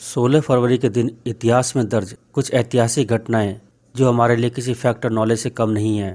16 फरवरी के दिन इतिहास में दर्ज कुछ ऐतिहासिक घटनाएं जो हमारे लिए किसी फैक्ट और नॉलेज से कम नहीं हैं।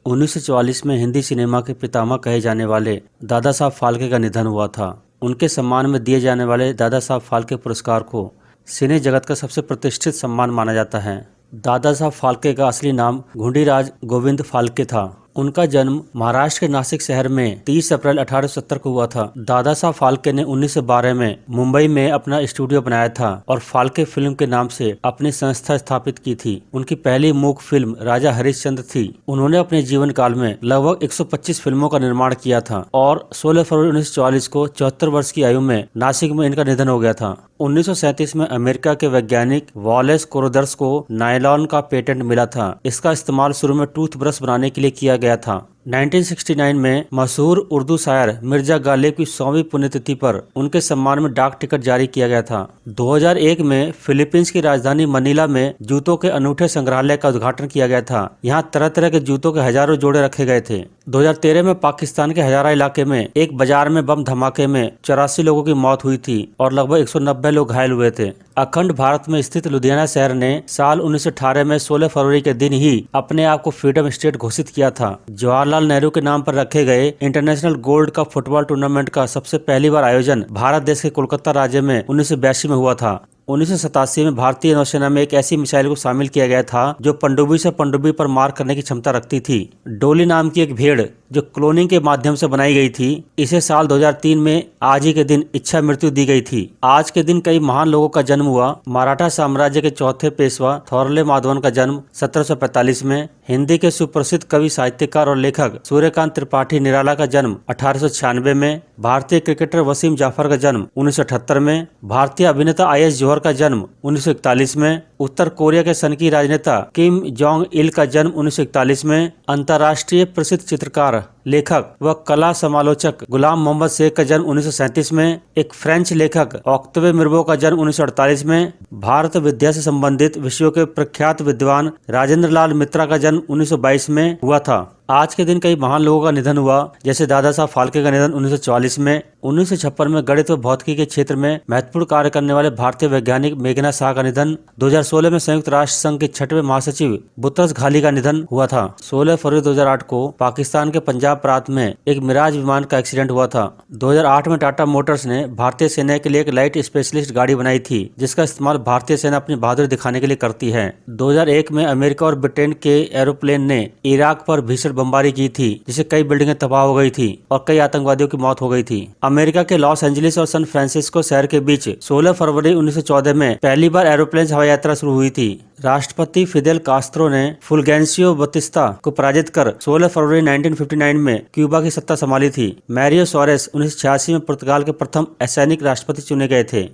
1944 में हिंदी सिनेमा के पितामह कहे जाने वाले दादा साहब फाल्के का निधन हुआ था। उनके सम्मान में दिए जाने वाले दादा साहब फाल्के पुरस्कार को सिने जगत का सबसे प्रतिष्ठित सम्मान माना जाता है। दादा साहब फाल्के का असली नाम घुंडीराज गोविंद फाल्के था। उनका जन्म महाराष्ट्र के नासिक शहर में 30 अप्रैल 1870 को हुआ था। दादा साहब फाल्के ने 1912 में मुंबई में अपना स्टूडियो बनाया था और फाल्के फिल्म के नाम से अपनी संस्था स्थापित की थी। उनकी पहली मूक फिल्म राजा हरिश्चंद्र थी। उन्होंने अपने जीवन काल में लगभग 125 फिल्मों का निर्माण किया था और 16 फरवरी 1944 को 74 वर्ष की आयु में नासिक में इनका निधन हो गया था। 1937 में अमेरिका के वैज्ञानिक वॉलेस कोरोदर्स को नायलॉन का पेटेंट मिला था। इसका इस्तेमाल शुरू में टूथब्रश बनाने के लिए किया गया था। 1969 में मशहूर उर्दू शायर मिर्जा गालिब की 100वीं पुण्यतिथि पर उनके सम्मान में डाक टिकट जारी किया गया था। 2001 में फिलीपींस की राजधानी मनीला में जूतों के अनूठे संग्रहालय का उद्घाटन किया गया था। यहाँ तरह तरह के जूतों के हजारों जोड़े रखे गए थे। 2013 में पाकिस्तान के हजारा इलाके में एक बाजार में बम धमाके में 84 लोगों की मौत हुई थी और लगभग 190 लोग घायल हुए थे। अखंड भारत में स्थित लुधियाना शहर ने साल 1918 में 16 फरवरी के दिन ही अपने आप को फ्रीडम स्टेट घोषित किया था। जवाहरलाल नेहरू के नाम पर रखे गए international gold cup football tournament का सबसे पहली बार आयोजन भारत देश के कोलकाता राज्य में 1982 में हुआ था। 1987 में भारतीय नौसेना में एक ऐसी मिसाइल को शामिल किया गया था जो पनडुब्बी से पनडुब्बी पर मार करने की क्षमता रखती थी। डोली नाम की एक भेड़ जो क्लोनिंग के माध्यम से बनाई गई थी, इसे साल 2003 में आज ही के दिन इच्छा मृत्यु दी गई थी। आज के दिन कई महान लोगों का जन्म हुआ। मराठा साम्राज्य के चौथे पेशवा थोरले माधवन का जन्म 1745 में, हिंदी के सुप्रसिद्ध कवि साहित्यकार और लेखक सूर्यकांत त्रिपाठी निराला का जन्म 1896 में, भारतीय क्रिकेटर वसीम जाफर का जन्म 1978 में, भारतीय अभिनेता IS जौहर का जन्म 1941 में, उत्तर कोरिया के सनकी राजनेता किम जोंग इल का जन्म 1941 में, अंतर्राष्ट्रीय प्रसिद्ध चित्रकार, लेखक व कला समालोचक गुलाम मोहम्मद शेख का जन्म 1937 में, एक फ्रेंच लेखक ऑक्तवे मिर्बो का जन्म 1948 में, भारत विद्या से संबंधित विषयों के प्रख्यात विद्वान राजेंद्र लाल मित्रा का जन्म 1922 में हुआ था। आज के दिन कई महान लोगों का निधन हुआ, जैसे दादा साहब फाल्के का निधन 1944 में। 1956 में गणित व भौतिकी के क्षेत्र में महत्वपूर्ण कार्य करने वाले भारतीय वैज्ञानिक मेघना शाह का निधन। 2016 में संयुक्त राष्ट्र संघ के 6वें महासचिव बुतरस घाली का निधन हुआ था। 16 फरवरी 2008 को पाकिस्तान के पंजाब प्रांत में एक मिराज विमान का एक्सीडेंट हुआ था। 2008 में टाटा मोटर्स ने भारतीय सेना के लिए एक लाइट स्पेशलिस्ट गाड़ी बनाई थी, जिसका इस्तेमाल भारतीय सेना अपनी बहादुरी दिखाने के लिए करती है। 2001 में अमेरिका और ब्रिटेन के एरोप्लेन ने इराक पर भीषण बमबारी की थी, जिससे कई बिल्डिंगें तबाह हो गई थी और कई आतंकवादियों की मौत हो गई थी। अमेरिका के लॉस एंजलिस और सैन फ्रांसिस्को शहर के बीच 16 फरवरी 1914 में पहली बार एरोप्लेन हवाई यात्रा शुरू हुई थी। राष्ट्रपति फिदेल कास्त्रो ने फुलगेंसियो बतिस्ता को पराजित कर 16 फरवरी 1959 में क्यूबा की सत्ता संभाली थी। मैरियो सोरेस 1986 में पुर्तगाल के प्रथम असैनिक राष्ट्रपति चुने गए थे।